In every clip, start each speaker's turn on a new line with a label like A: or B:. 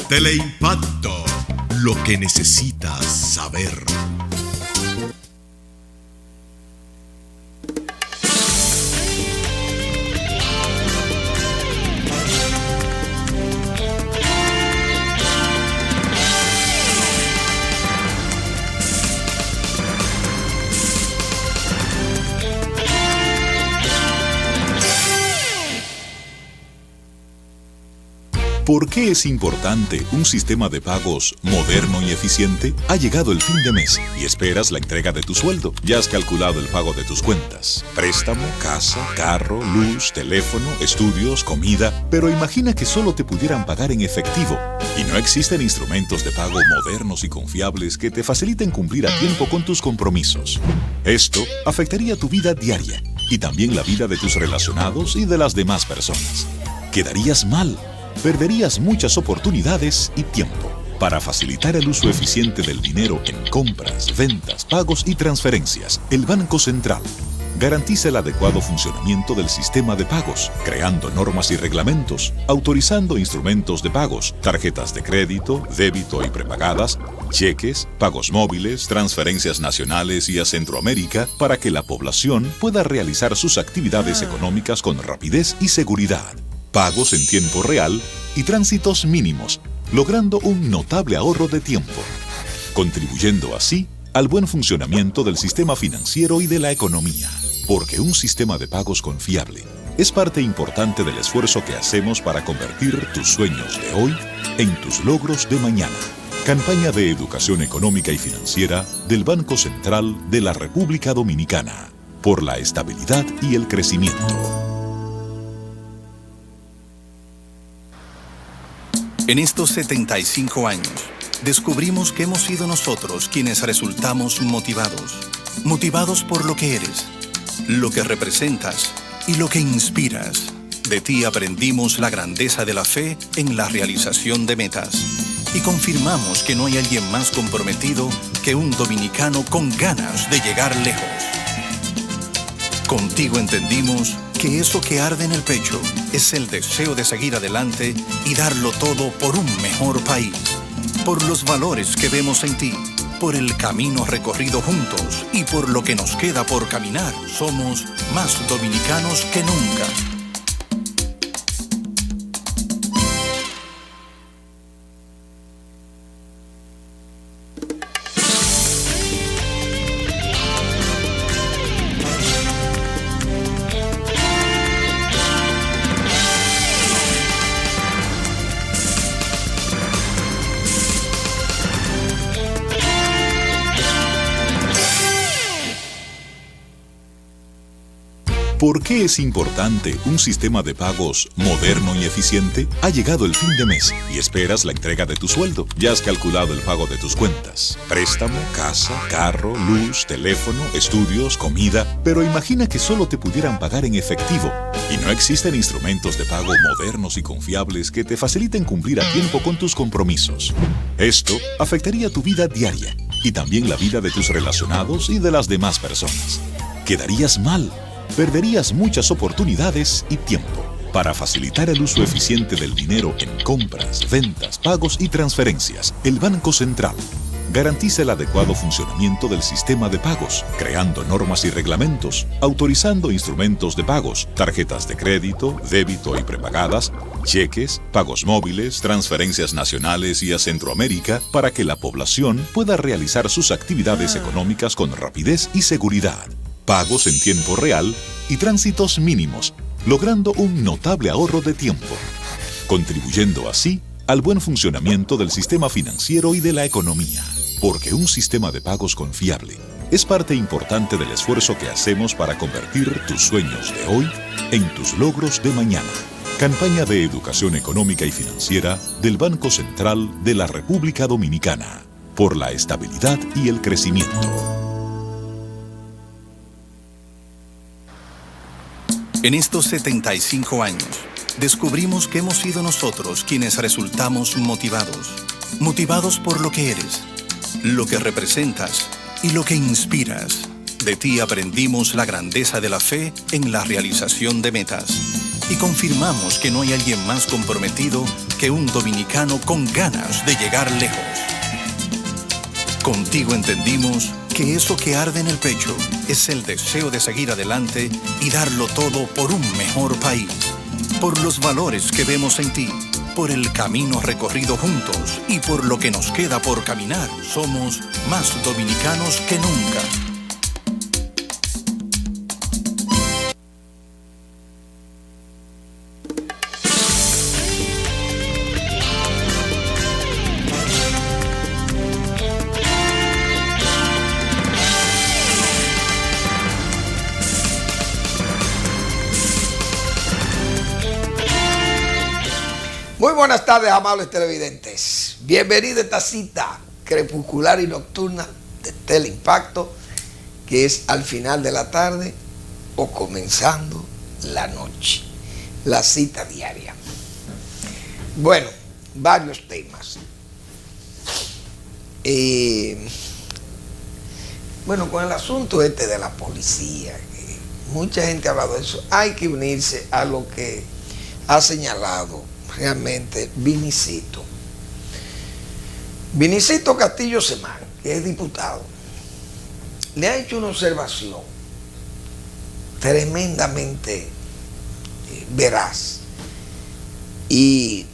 A: Teleimpacto, lo que necesitas saber.
B: ¿Por qué es importante un sistema de pagos moderno y eficiente? Ha llegado el fin de mes y esperas la entrega de tu sueldo. Ya has calculado el pago de tus cuentas. Préstamo, casa, carro, luz, teléfono, estudios, comida. Pero imagina que solo te pudieran pagar en efectivo. Y no existen instrumentos de pago modernos y confiables que te faciliten cumplir a tiempo con tus compromisos. Esto afectaría tu vida diaria y también la vida de tus relacionados y de las demás personas. Quedarías mal. Perderías muchas oportunidades y tiempo. Para facilitar el uso eficiente del dinero en compras, ventas, pagos y transferencias, el Banco Central garantiza el adecuado funcionamiento del sistema de pagos, creando normas y reglamentos, autorizando instrumentos de pagos, tarjetas de crédito, débito y prepagadas, cheques, pagos móviles, transferencias nacionales y a Centroamérica para que la población pueda realizar sus actividades económicas con rapidez y seguridad. Pagos en tiempo real y tránsitos mínimos, logrando un notable ahorro de tiempo, contribuyendo así al buen funcionamiento del sistema financiero y de la economía. Porque un sistema de pagos confiable es parte importante del esfuerzo que hacemos para convertir tus sueños de hoy en tus logros de mañana. Campaña de Educación Económica y Financiera del Banco Central de la República Dominicana, por la estabilidad y el crecimiento.
C: En estos 75 años, descubrimos que hemos sido nosotros quienes resultamos motivados por lo que eres, lo que representas y lo que inspiras. De ti aprendimos la grandeza de la fe en la realización de metas y confirmamos que no hay alguien más comprometido que un dominicano con ganas de llegar lejos. Contigo entendimos que eso que arde en el pecho es el deseo de seguir adelante y darlo todo por un mejor país, por los valores que vemos en ti, por el camino recorrido juntos y por lo que nos queda por caminar. Somos más dominicanos que nunca.
B: ¿Por qué es importante un sistema de pagos moderno y eficiente? Ha llegado el fin de mes y esperas la entrega de tu sueldo. Ya has calculado el pago de tus cuentas. Préstamo, casa, carro, luz, teléfono, estudios, comida. Pero imagina que solo te pudieran pagar en efectivo. Y no existen instrumentos de pago modernos y confiables que te faciliten cumplir a tiempo con tus compromisos. Esto afectaría tu vida diaria y también la vida de tus relacionados y de las demás personas. Quedarías mal. Perderías muchas oportunidades y tiempo. Para facilitar el uso eficiente del dinero en compras, ventas, pagos y transferencias, el Banco Central garantiza el adecuado funcionamiento del sistema de pagos, creando normas y reglamentos, autorizando instrumentos de pagos, tarjetas de crédito, débito y prepagadas, cheques, pagos móviles, transferencias nacionales y a Centroamérica para que la población pueda realizar sus actividades económicas con rapidez y seguridad. Pagos en tiempo real y tránsitos mínimos, logrando un notable ahorro de tiempo, contribuyendo así al buen funcionamiento del sistema financiero y de la economía. Porque un sistema de pagos confiable es parte importante del esfuerzo que hacemos para convertir tus sueños de hoy en tus logros de mañana. Campaña de Educación Económica y Financiera del Banco Central de la República Dominicana, por la estabilidad y el crecimiento.
C: En estos 75 años, descubrimos que hemos sido nosotros quienes resultamos motivados por lo que eres, lo que representas y lo que inspiras. De ti aprendimos la grandeza de la fe en la realización de metas y confirmamos que no hay alguien más comprometido que un dominicano con ganas de llegar lejos. Contigo entendimos que eso que arde en el pecho es el deseo de seguir adelante y darlo todo por un mejor país, por los valores que vemos en ti, por el camino recorrido juntos y por lo que nos queda por caminar. Somos más dominicanos que nunca.
D: Muy buenas tardes, amables televidentes. Bienvenido a esta cita crepuscular y nocturna de Teleimpacto, que es al final de la tarde o comenzando la noche. La cita diaria. Bueno, varios temas. Bueno, con el asunto este de la policía, mucha gente ha hablado de eso. Hay que unirse a lo que ha señalado realmente Vinicito Castillo Semán, que es diputado. Le ha hecho una observación tremendamente veraz y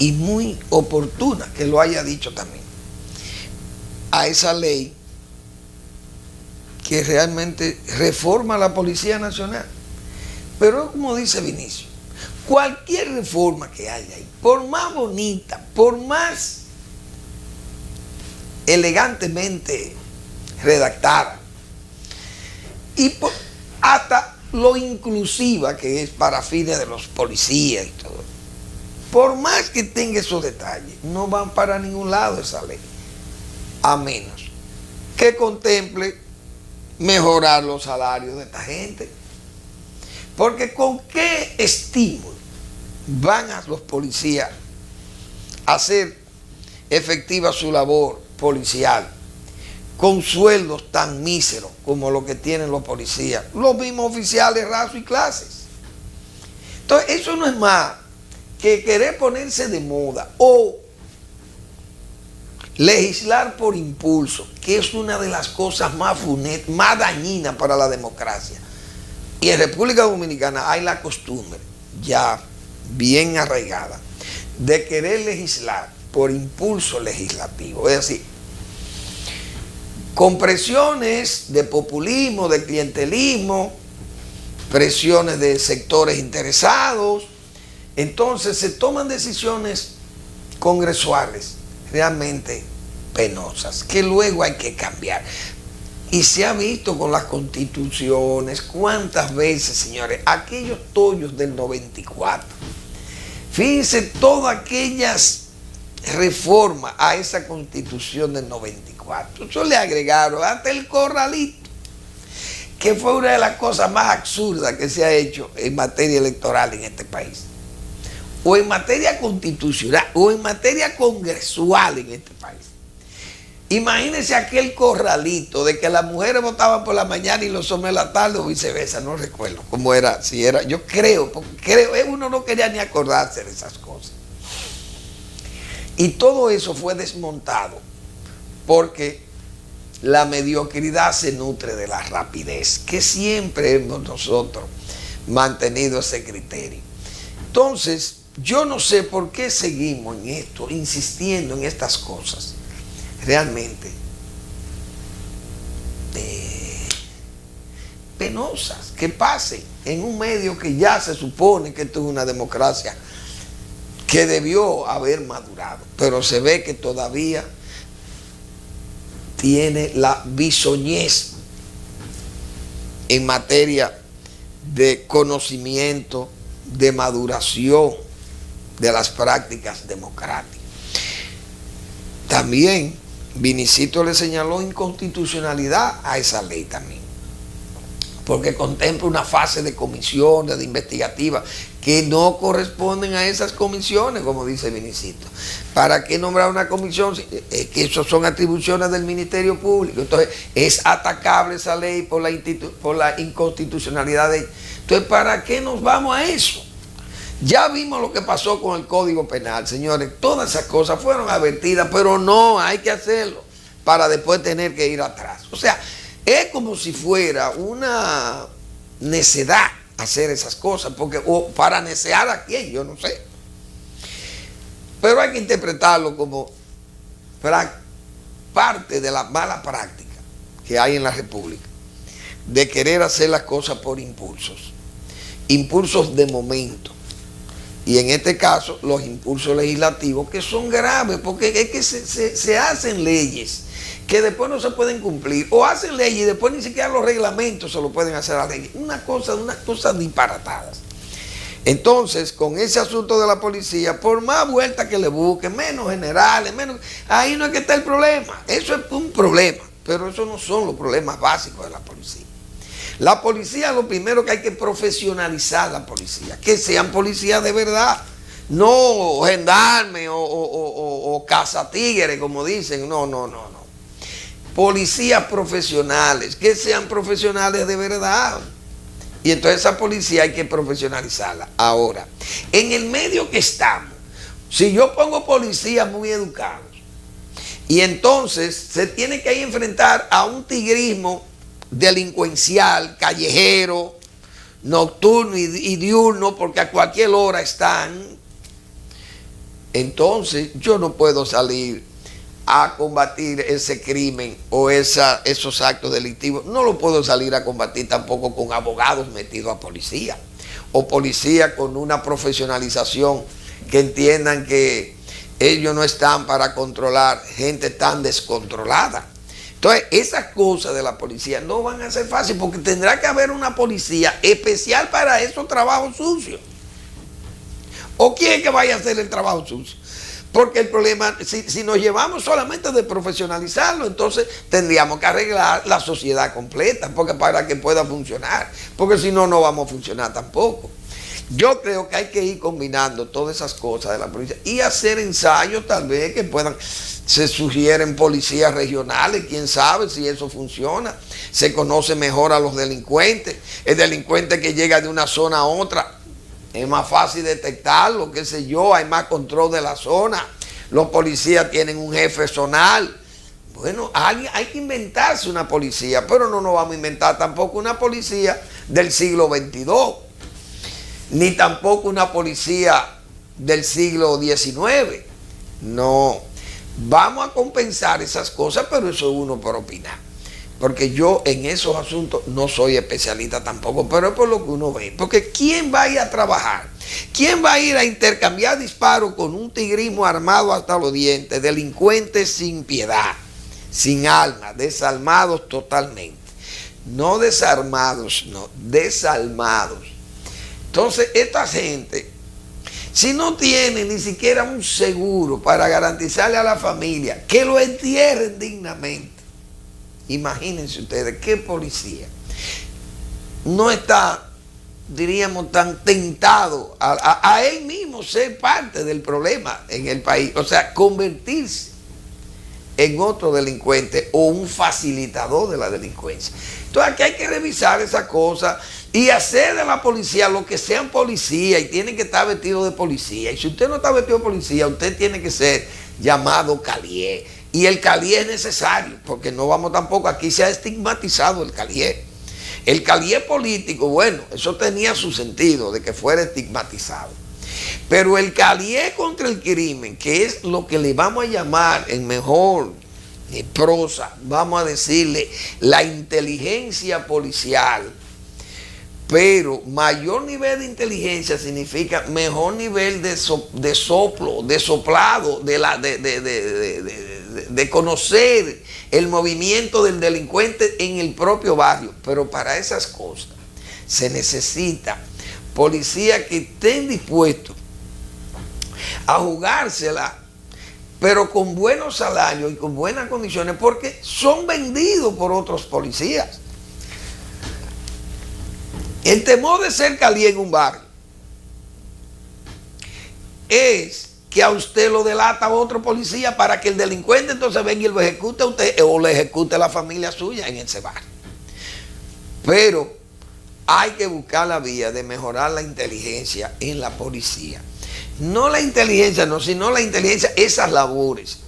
D: muy oportuna que lo haya dicho también a esa ley que realmente reforma la Policía Nacional. Pero como dice Vinicio, cualquier reforma que haya ahí, por más bonita, por más elegantemente redactada y hasta lo inclusiva que es para fines de los policías y todo, por más que tenga esos detalles, no van para ningún lado esa ley, a menos que contemple mejorar los salarios de esta gente. Porque ¿con qué estímulo van a los policías a hacer efectiva su labor policial con sueldos tan míseros como lo que tienen los policías, los mismos oficiales, rasos y clases? Entonces, eso no es más que querer ponerse de moda o legislar por impulso, que es una de las cosas más dañinas para la democracia. Y en República Dominicana hay la costumbre ya bien arraigada de querer legislar por impulso legislativo, es decir, con presiones de populismo, de clientelismo, presiones de sectores interesados. Entonces se toman decisiones congresuales realmente penosas que luego hay que cambiar. Y se ha visto con las constituciones, cuántas veces, señores, aquellos tollos del 94. Fíjense todas aquellas reformas a esa constitución del 94. Eso le agregaron hasta el corralito, que fue una de las cosas más absurdas que se ha hecho en materia electoral en este país. O en materia constitucional, o en materia congresual en este país. Imagínense aquel corralito de que las mujeres votaban por la mañana y los hombres en la tarde o viceversa, no recuerdo cómo era, si era, yo creo, uno no quería ni acordarse de esas cosas. Y todo eso fue desmontado porque la mediocridad se nutre de la rapidez, que siempre hemos nosotros mantenido ese criterio. Entonces, yo no sé por qué seguimos en esto, insistiendo en estas cosas realmente penosas que pasen en un medio que ya se supone que esto es una democracia que debió haber madurado, pero se ve que todavía tiene la bisoñez en materia de conocimiento, de maduración de las prácticas democráticas. También Vinicito le señaló inconstitucionalidad a esa ley también, porque contempla una fase de comisiones, de investigativa, que no corresponden a esas comisiones, como dice Vinicito. ¿Para qué nombrar una comisión? Que eso son atribuciones del Ministerio Público. Entonces, es atacable esa ley por la inconstitucionalidad de ella. Entonces, ¿para qué nos vamos a eso? Ya vimos lo que pasó con el Código Penal, señores. Todas esas cosas fueron advertidas, pero no, hay que hacerlo para después tener que ir atrás. O sea, es como si fuera una necedad hacer esas cosas, porque o para necear a quién, yo no sé. Pero hay que interpretarlo como parte de la mala práctica que hay en la República, de querer hacer las cosas por impulsos de momento. Y en este caso, los impulsos legislativos, que son graves, porque es que se hacen leyes que después no se pueden cumplir, o hacen leyes y después ni siquiera los reglamentos se lo pueden hacer a la ley. Unas cosas disparatadas. Entonces, con ese asunto de la policía, por más vueltas que le busquen, menos generales, ahí no es que está el problema. Eso es un problema, pero esos no son los problemas básicos de la policía. La policía, lo primero que hay que profesionalizar la policía, que sean policías de verdad, no gendarmes o cazatigres, como dicen, no. Policías profesionales, que sean profesionales de verdad. Y entonces esa policía hay que profesionalizarla. Ahora, en el medio que estamos, si yo pongo policías muy educados, y entonces se tiene que enfrentar a un tigrismo delincuencial, callejero, nocturno y diurno, porque a cualquier hora están, entonces yo no puedo salir a combatir ese crimen o esos actos delictivos. No lo puedo salir a combatir tampoco con abogados metidos a policía, o policía con una profesionalización que entiendan que ellos no están para controlar gente tan descontrolada. Entonces, esas cosas de la policía no van a ser fáciles, porque tendrá que haber una policía especial para esos trabajos sucios. ¿O quién es que vaya a hacer el trabajo sucio? Porque el problema, si nos llevamos solamente de profesionalizarlo, entonces tendríamos que arreglar la sociedad completa, porque para que pueda funcionar, porque si no, no vamos a funcionar tampoco. Yo creo que hay que ir combinando todas esas cosas de la policía y hacer ensayos tal vez que puedan, se sugieren policías regionales, quién sabe si eso funciona, se conoce mejor a los delincuentes, el delincuente que llega de una zona a otra, es más fácil detectarlo, qué sé yo, hay más control de la zona, los policías tienen un jefe zonal. Bueno, hay que inventarse una policía, pero no nos vamos a inventar tampoco una policía del siglo XXII, ni tampoco una policía del siglo XIX. No, vamos a compensar esas cosas, pero eso es uno por opinar. Porque yo en esos asuntos no soy especialista tampoco, pero es por lo que uno ve. Porque ¿quién va a ir a trabajar? ¿Quién va a ir a intercambiar disparos con un tigrismo armado hasta los dientes? Delincuentes sin piedad, sin alma, desalmados totalmente. No desarmados, no, desalmados. Entonces, esta gente, si no tiene ni siquiera un seguro para garantizarle a la familia que lo entierren dignamente, imagínense ustedes qué policía no está, diríamos, tan tentado a él mismo ser parte del problema en el país, o sea, convertirse en otro delincuente o un facilitador de la delincuencia. Entonces aquí hay que revisar esa cosa y hacer de la policía lo que sean policía, y tienen que estar vestidos de policía. Y si usted no está vestido de policía, usted tiene que ser llamado calié. Y el calié es necesario, porque no vamos tampoco, aquí se ha estigmatizado el calié. El calié político, bueno, eso tenía su sentido de que fuera estigmatizado. Pero el calié contra el crimen, que es lo que le vamos a llamar en mejor prosa, vamos a decirle la inteligencia policial. Pero mayor nivel de inteligencia significa mejor nivel de soplado, de conocer el movimiento del delincuente en el propio barrio. Pero para esas cosas se necesita policías que estén dispuestos a jugársela, pero con buenos salarios y con buenas condiciones, porque son vendidos por otros policías. El temor de ser Cali en un barrio es que a usted lo delata otro policía para que el delincuente entonces venga y lo ejecute a usted o le ejecute a la familia suya en ese barrio. Pero hay que buscar la vía de mejorar la inteligencia en la policía. No la inteligencia, no, sino la inteligencia, esas labores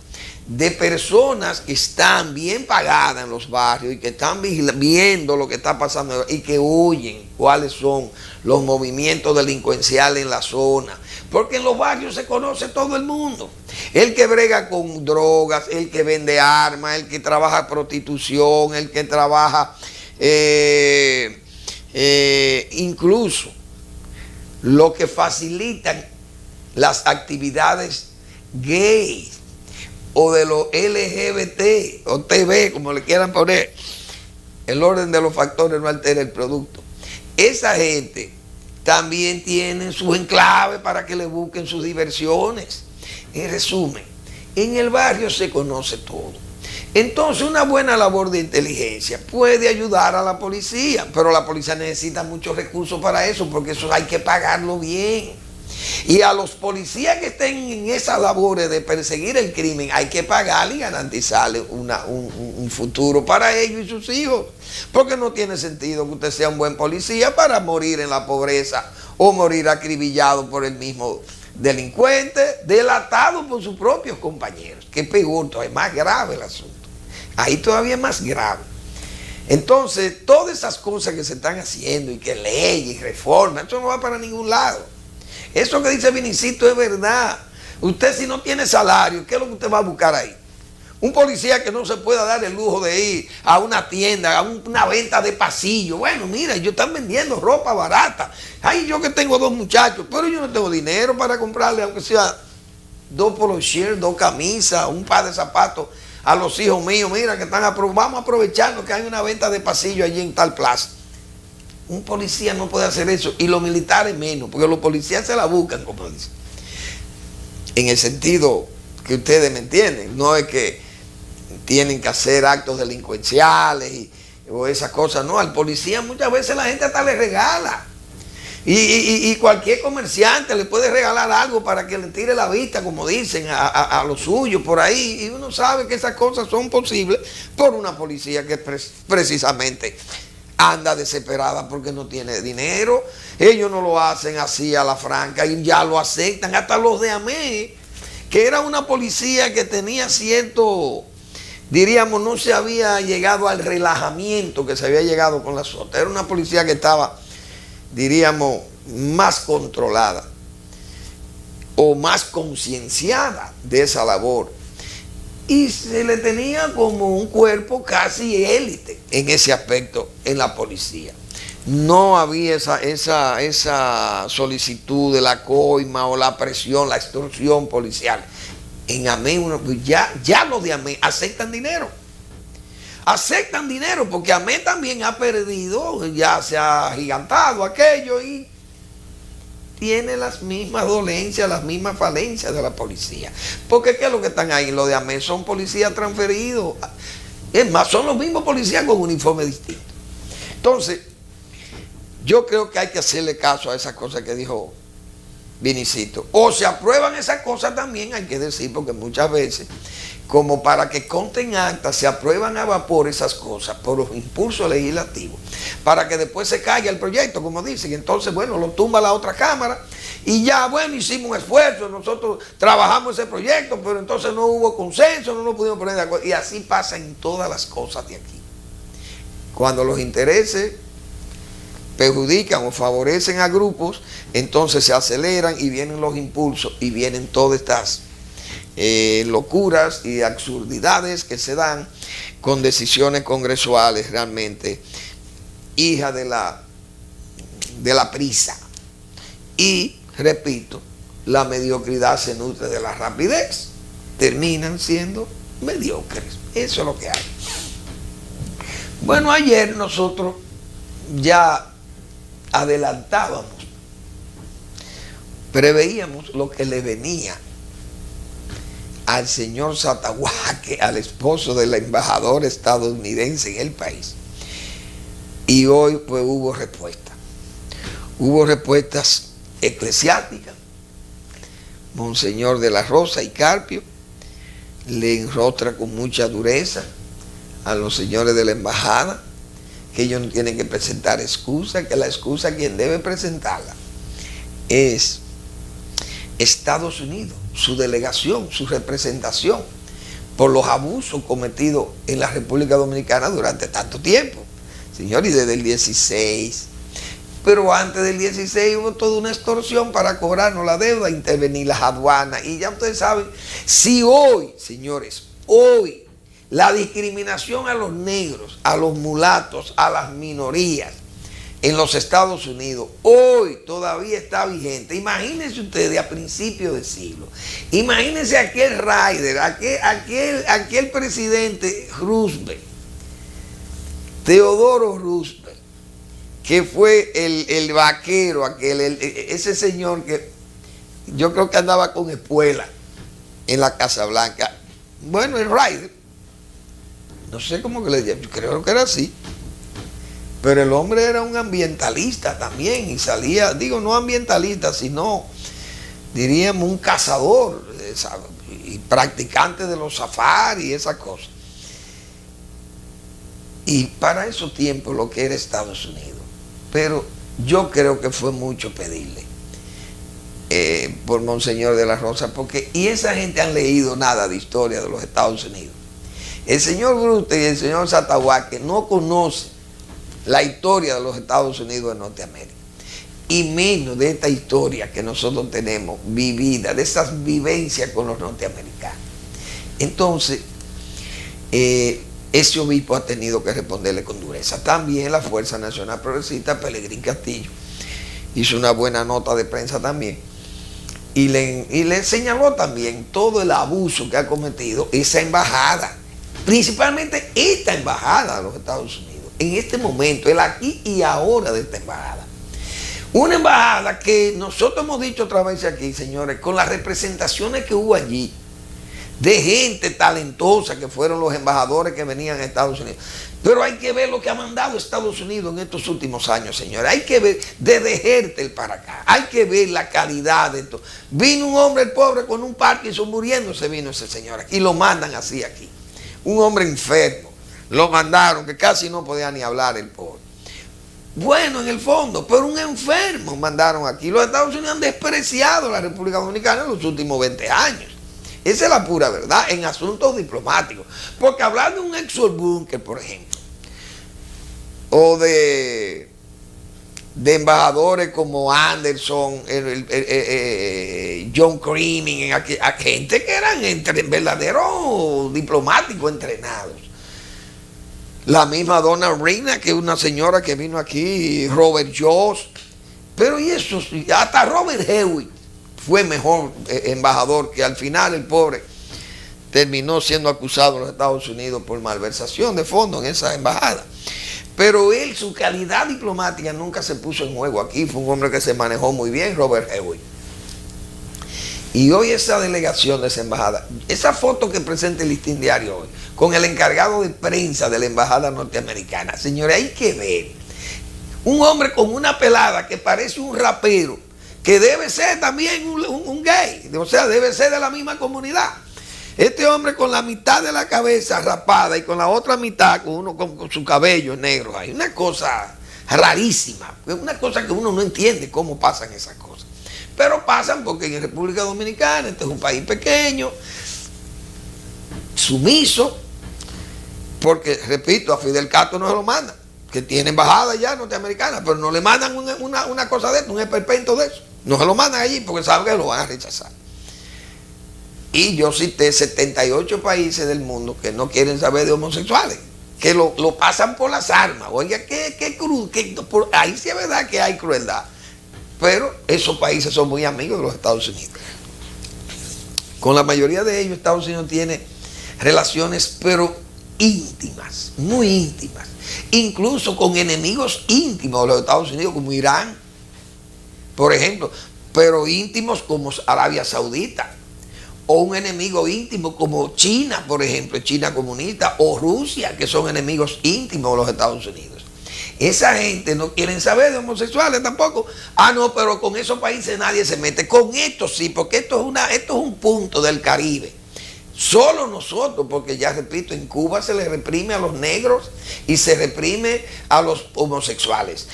D: de personas que están bien pagadas en los barrios y que están viendo lo que está pasando y que oyen cuáles son los movimientos delincuenciales en la zona. Porque en los barrios se conoce todo el mundo. El que brega con drogas, el que vende armas, el que trabaja prostitución, el que trabaja incluso lo que facilitan las actividades gays o de los LGBT o TV, como le quieran poner. El orden de los factores no altera el producto. Esa gente también tiene sus enclaves para que le busquen sus diversiones. En resumen, en el barrio se conoce todo. Entonces una buena labor de inteligencia puede ayudar a la policía, pero la policía necesita muchos recursos para eso, porque eso hay que pagarlo bien. Y a los policías que estén en esas labores de perseguir el crimen hay que pagarle y garantizarle un futuro para ellos y sus hijos. Porque no tiene sentido que usted sea un buen policía para morir en la pobreza o morir acribillado por el mismo delincuente, delatado por sus propios compañeros. Que peor, es más grave el asunto. Ahí todavía es más grave. Entonces, todas esas cosas que se están haciendo y que leyes y reformas, eso no va para ningún lado. Eso que dice Vinicito es verdad. Usted si no tiene salario, ¿qué es lo que usted va a buscar ahí? Un policía que no se pueda dar el lujo de ir a una tienda, a una venta de pasillo. Bueno, mira, ellos están vendiendo ropa barata. Ay, yo que tengo 2 muchachos, pero yo no tengo dinero para comprarle, aunque sea 2 polo shirts, 2 camisas, un par de zapatos a los hijos míos. Mira, que vamos aprovechando que hay una venta de pasillo allí en tal plaza. Un policía no puede hacer eso, y los militares menos, porque los policías se la buscan, como dicen. En el sentido que ustedes me entienden, no es que tienen que hacer actos delincuenciales o esas cosas, no. Al policía muchas veces la gente hasta le regala. Y cualquier comerciante le puede regalar algo para que le tire la vista, como dicen, a los suyos por ahí. Y uno sabe que esas cosas son posibles por una policía que precisamente anda desesperada porque no tiene dinero. Ellos no lo hacen así a la franca y ya lo aceptan. Hasta los de AME, que era una policía que tenía cierto, diríamos, no se había llegado al relajamiento que se había llegado con la SOTA. Era una policía que estaba, diríamos, más controlada o más concienciada de esa labor. Y se le tenía como un cuerpo casi élite en ese aspecto en la policía. No había esa solicitud de la coima o la presión, la extorsión policial. En AME, ya los de AME aceptan dinero. Aceptan dinero porque AME también ha perdido, ya se ha agigantado aquello y tiene las mismas dolencias, las mismas falencias de la policía. Porque ¿qué es lo que están ahí? Los de AME son policías transferidos. Es más, son los mismos policías con uniforme distinto. Entonces, yo creo que hay que hacerle caso a esas cosas que dijo Vinicito. O se aprueban esas cosas también, hay que decir, porque muchas veces, como para que conten actas, se aprueban a vapor esas cosas por los impulsos legislativos, para que después se caiga el proyecto, como dicen. Entonces, bueno, lo tumba la otra cámara y ya, bueno, hicimos un esfuerzo, nosotros trabajamos ese proyecto, pero entonces no hubo consenso, no nos pudimos poner de acuerdo. Y así pasa en todas las cosas de aquí. Cuando los intereses perjudican o favorecen a grupos, entonces se aceleran y vienen los impulsos y vienen todas estas locuras y absurdidades que se dan con decisiones congresuales realmente hija de la prisa. Y, repito, la mediocridad se nutre de la rapidez. Terminan siendo mediocres. Eso es lo que hay. Bueno, ayer nosotros ya adelantábamos, preveíamos lo que le venía al señor Satahuaque, al esposo del embajador estadounidense en el país. Y hoy pues hubo respuesta. Hubo respuestas eclesiásticas. Monseñor de la Rosa y Carpio le enrostra con mucha dureza a los señores de la embajada, que ellos no tienen que presentar excusa, que la excusa quien debe presentarla es Estados Unidos, su delegación, su representación, por los abusos cometidos en la República Dominicana durante tanto tiempo. Señores, y desde el 16, pero antes del 16 hubo toda una extorsión para cobrarnos la deuda, intervenir las aduanas, y ya ustedes saben, si hoy, señores, hoy, la discriminación a los negros, a los mulatos, a las minorías en los Estados Unidos, hoy todavía está vigente. Imagínense ustedes a principios de siglo, imagínense aquel Ryder, aquel presidente Roosevelt, Teodoro Roosevelt, que fue el vaquero, ese señor que yo creo que andaba con espuela en la Casa Blanca. Bueno, el Ryder, no sé cómo que le decía, yo creo que era así. Pero el hombre era un ambientalista también y salía, digo, no ambientalista, sino, diríamos, un cazador y practicante de los safaris y esas cosas. Y para esos tiempos lo que era Estados Unidos. Pero yo creo que fue mucho pedirle por Monseñor de la Rosa, porque, y esa gente han leído nada de historia de los Estados Unidos. El señor Brute y el señor Satahuaque no conocen la historia de los Estados Unidos de Norteamérica, y menos de esta historia que nosotros tenemos vivida, de esas vivencias con los norteamericanos. Entonces, ese obispo ha tenido que responderle con dureza. También la Fuerza Nacional Progresista, Pelegrín Castillo, hizo una buena nota de prensa también, y le señaló también todo el abuso que ha cometido esa embajada, principalmente esta embajada de los Estados Unidos. En este momento, el aquí y ahora de esta embajada. Una embajada que nosotros hemos dicho otra vez aquí, señores, con las representaciones que hubo allí, de gente talentosa que fueron los embajadores que venían a Estados Unidos. Pero hay que ver lo que ha mandado Estados Unidos en estos últimos años, señores. Hay que ver desde Hertel para acá. Hay que ver la calidad de esto. Vino un hombre, el pobre, con un Parkinson muriéndose, vino ese señor aquí. Y lo mandan así aquí. Un hombre enfermo. Lo mandaron, que casi no podía ni hablar el pobre. Bueno, en el fondo, pero un enfermo mandaron aquí. Los Estados Unidos han despreciado a la República Dominicana en los últimos 20 años. Esa es la pura verdad, en asuntos diplomáticos. Porque hablar de un Exxon Bunker, por ejemplo, o de embajadores como Anderson, John Creaming, a gente que eran verdaderos diplomáticos entrenados. La misma Donna Reina, que es una señora que vino aquí, Robert Joss, pero y eso, hasta Robert Hewitt fue mejor embajador, que al final el pobre terminó siendo acusado en los Estados Unidos por malversación de fondos en esa embajada. Pero él, su calidad diplomática nunca se puso en juego aquí, fue un hombre que se manejó muy bien, Robert Hewitt. Y hoy esa delegación de esa embajada, esa foto que presenta el Listín Diario hoy, con el encargado de prensa de la embajada norteamericana, señores, hay que ver. Un hombre con una pelada que parece un rapero, que debe ser también un gay, o sea, debe ser de la misma comunidad. Este hombre con la mitad de la cabeza rapada y con la otra mitad con su cabello negro, hay una cosa rarísima, una cosa que uno no entiende cómo pasan esas cosas. Pero pasan porque en República Dominicana, este es un país pequeño, sumiso, porque, repito, a Fidel Castro no se lo mandan, que tiene embajada ya norteamericana, pero no le mandan una cosa de esto, un esperpento de eso. No se lo mandan allí porque saben que lo van a rechazar. Y yo cité 78 países del mundo que no quieren saber de homosexuales, que lo pasan por las armas. Oiga, qué cruz, ahí sí es verdad que hay crueldad. Pero esos países son muy amigos de los Estados Unidos. Con la mayoría de ellos, Estados Unidos tiene relaciones, pero íntimas, muy íntimas. Incluso con enemigos íntimos de los Estados Unidos, como Irán, por ejemplo, pero íntimos como Arabia Saudita, o un enemigo íntimo como China, por ejemplo, China comunista, o Rusia, que son enemigos íntimos de los Estados Unidos. Esa gente no quieren saber de homosexuales tampoco. Ah, no, pero con esos países nadie se mete. Con esto sí, porque esto es un punto del Caribe. Solo nosotros, porque ya repito, en Cuba se le reprime a los negros y se reprime a los homosexuales.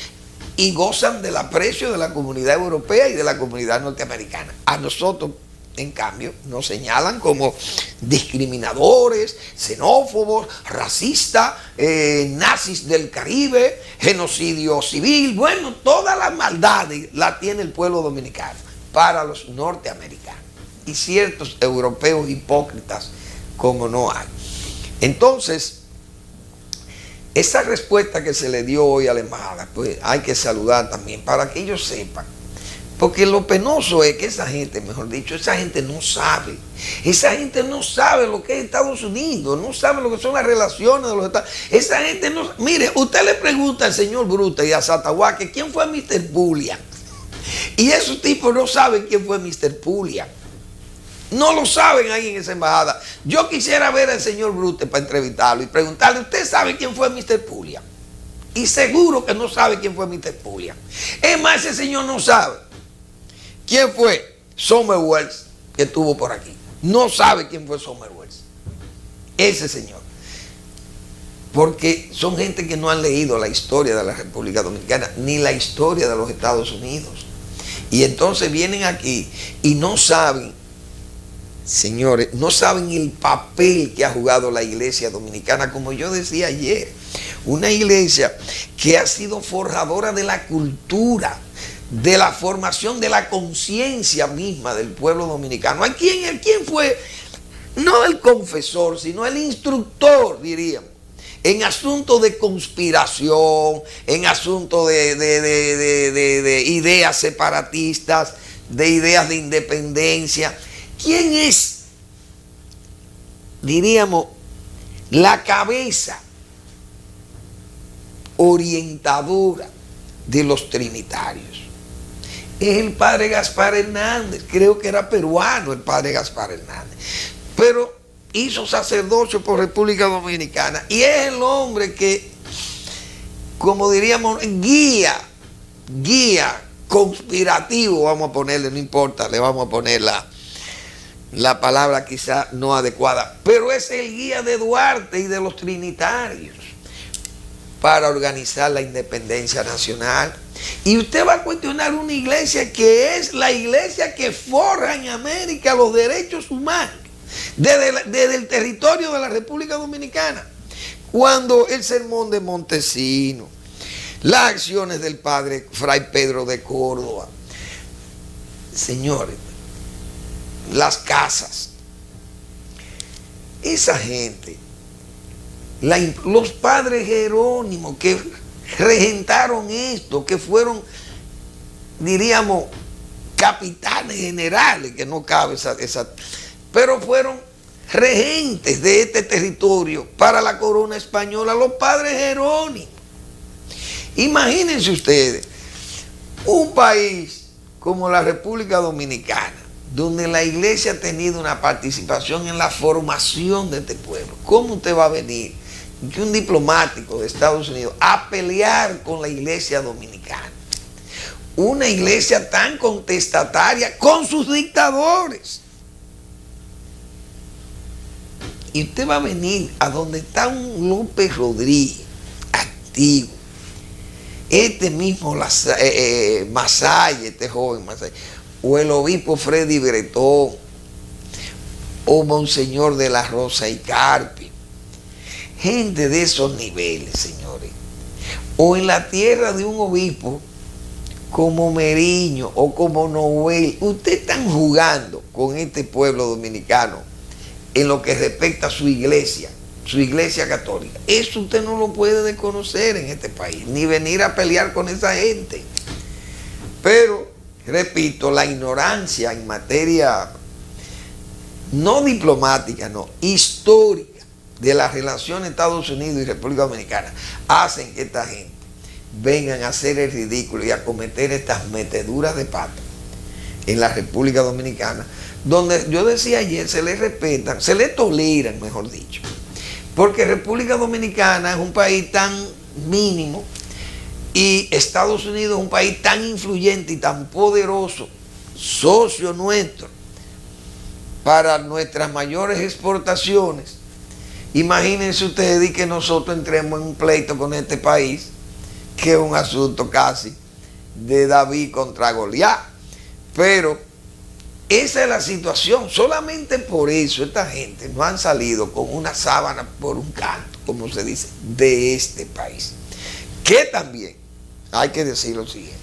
D: Y gozan del aprecio de la comunidad europea y de la comunidad norteamericana. A nosotros, en cambio, nos señalan como discriminadores, xenófobos, racistas, nazis del Caribe, genocidio civil. Bueno, todas las maldades las tiene el pueblo dominicano para los norteamericanos. Y ciertos europeos hipócritas como no hay. Entonces, esa respuesta que se le dio hoy a la embajada, pues hay que saludar también para que ellos sepan. Porque lo penoso es que esa gente, mejor dicho, esa gente no sabe. Esa gente no sabe lo que es Estados Unidos, no sabe lo que son las relaciones de los Estados Unidos. Esa gente no... Mire, usted le pregunta al señor Bruta y a Satahuá que quién fue Mr. Puglia. Y esos tipos no saben quién fue Mr. Puglia. No lo saben ahí en esa embajada. Yo quisiera ver al señor Brute para entrevistarlo y preguntarle, ¿usted sabe quién fue Mr. Puglia? Y seguro que no sabe quién fue Mr. Puglia. Es más, ese señor no sabe quién fue Sommerwells que estuvo por aquí. No sabe quién fue Sommerwells. Ese señor. Porque son gente que no han leído la historia de la República Dominicana, ni la historia de los Estados Unidos. Y entonces vienen aquí y no saben, señores, no saben el papel que ha jugado la iglesia dominicana, como yo decía ayer. Una iglesia que ha sido forjadora de la cultura, de la formación de la conciencia misma del pueblo dominicano. ¿Quién fue? No el confesor, sino el instructor, diríamos, en asuntos de conspiración, en asuntos de ideas separatistas, de ideas de independencia. ¿Quién es, diríamos, la cabeza orientadora de los trinitarios? Es el padre Gaspar Hernández. Creo que era peruano el padre Gaspar Hernández, pero hizo sacerdocio por República Dominicana y es el hombre que, como diríamos, guía conspirativo, vamos a ponerle, no importa, le vamos a poner la palabra quizá no adecuada, pero es el guía de Duarte y de los trinitarios para organizar la independencia nacional. Y usted va a cuestionar una iglesia que es la iglesia que forja en América los derechos humanos desde el territorio de la República Dominicana. Cuando el sermón de Montesinos, las acciones del padre Fray Pedro de Córdoba, señores, las casas, esa gente, los padres Jerónimos que regentaron esto, que fueron, diríamos, capitanes generales, que no cabe esa, pero fueron regentes de este territorio para la corona española, los padres Jerónimos. Imagínense ustedes, un país como la República Dominicana, donde la iglesia ha tenido una participación en la formación de este pueblo. ¿Cómo usted va a venir, que un diplomático de Estados Unidos, a pelear con la iglesia dominicana? Una iglesia tan contestataria con sus dictadores. Y usted va a venir a donde está un López Rodríguez, activo, este mismo Masaya, este joven Masaya, o el obispo Freddy Bretón, o Monseñor de la Rosa y Carpi, gente de esos niveles, señores, o en la tierra de un obispo como Meriño o como Noel. Ustedes están jugando con este pueblo dominicano en lo que respecta a su iglesia católica. Eso usted no lo puede desconocer en este país, ni venir a pelear con esa gente. Pero, repito, la ignorancia en materia no diplomática, no, histórica, de la relación Estados Unidos y República Dominicana, hacen que esta gente vengan a hacer el ridículo y a cometer estas meteduras de pata en la República Dominicana, donde yo decía ayer, se les respetan, se les toleran, mejor dicho, porque República Dominicana es un país tan mínimo, Y Estados Unidos es un país tan influyente y tan poderoso, socio nuestro, para nuestras mayores exportaciones. Imagínense ustedes y que nosotros entremos en un pleito con este país, que es un asunto casi de David contra Goliat. Pero esa es la situación. Solamente por eso esta gente no han salido con una sábana por un canto, como se dice, de este país. Que también, hay que decir lo siguiente,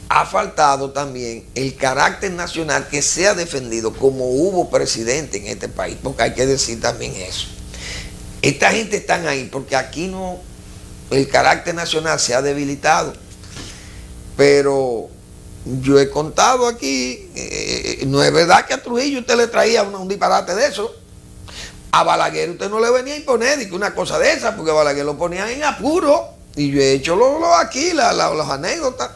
D: ha faltado también el carácter nacional que sea defendido como hubo presidente en este país, porque hay que decir también eso. Esta gente están ahí porque aquí no, el carácter nacional se ha debilitado, pero yo he contado aquí, no es verdad que a Trujillo usted le traía un disparate de eso. A Balaguer usted no le venía a imponer una cosa de esa, porque Balaguer lo ponía en apuro. Y yo he hecho aquí las anécdotas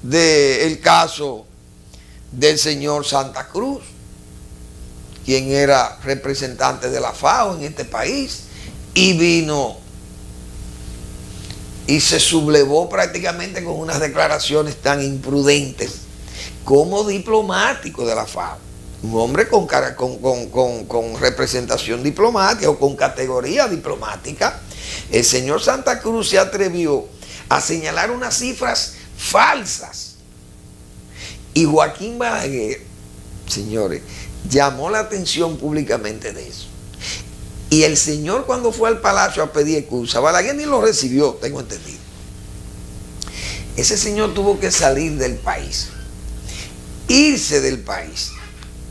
D: del caso del señor Santa Cruz, quien era representante de la FAO en este país, y vino y se sublevó prácticamente con unas declaraciones tan imprudentes como diplomático de la FAO. Un hombre con representación diplomática o con categoría diplomática. El señor Santa Cruz se atrevió a señalar unas cifras falsas. Y Joaquín Balaguer, señores, llamó la atención públicamente de eso. Y el señor, cuando fue al palacio a pedir excusa, Balaguer ni lo recibió, tengo entendido. Ese señor tuvo que salir del país, irse del país,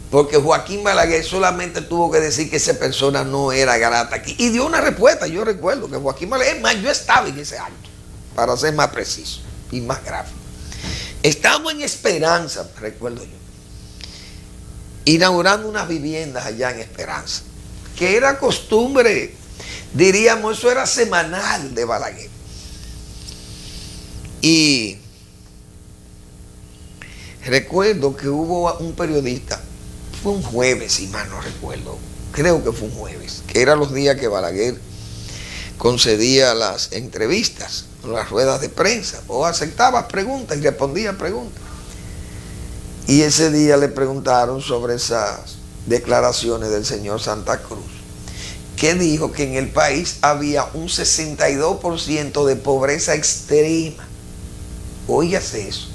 D: porque Joaquín Balaguer solamente tuvo que decir que esa persona no era grata aquí. Y dio una respuesta. Yo recuerdo que Joaquín Balaguer, es más, yo estaba en ese acto, para ser más preciso y más gráfico. Estábamos en Esperanza, recuerdo yo, inaugurando unas viviendas allá en Esperanza, que era costumbre, diríamos, eso era semanal de Balaguer. Y recuerdo que hubo un periodista, fue un jueves, si mal no recuerdo, creo que fue un jueves, que eran los días que Balaguer concedía las entrevistas, las ruedas de prensa, o aceptaba preguntas y respondía preguntas. Y ese día le preguntaron sobre esas declaraciones del señor Santa Cruz, que dijo que en el país había un 62% de pobreza extrema. Óigase eso.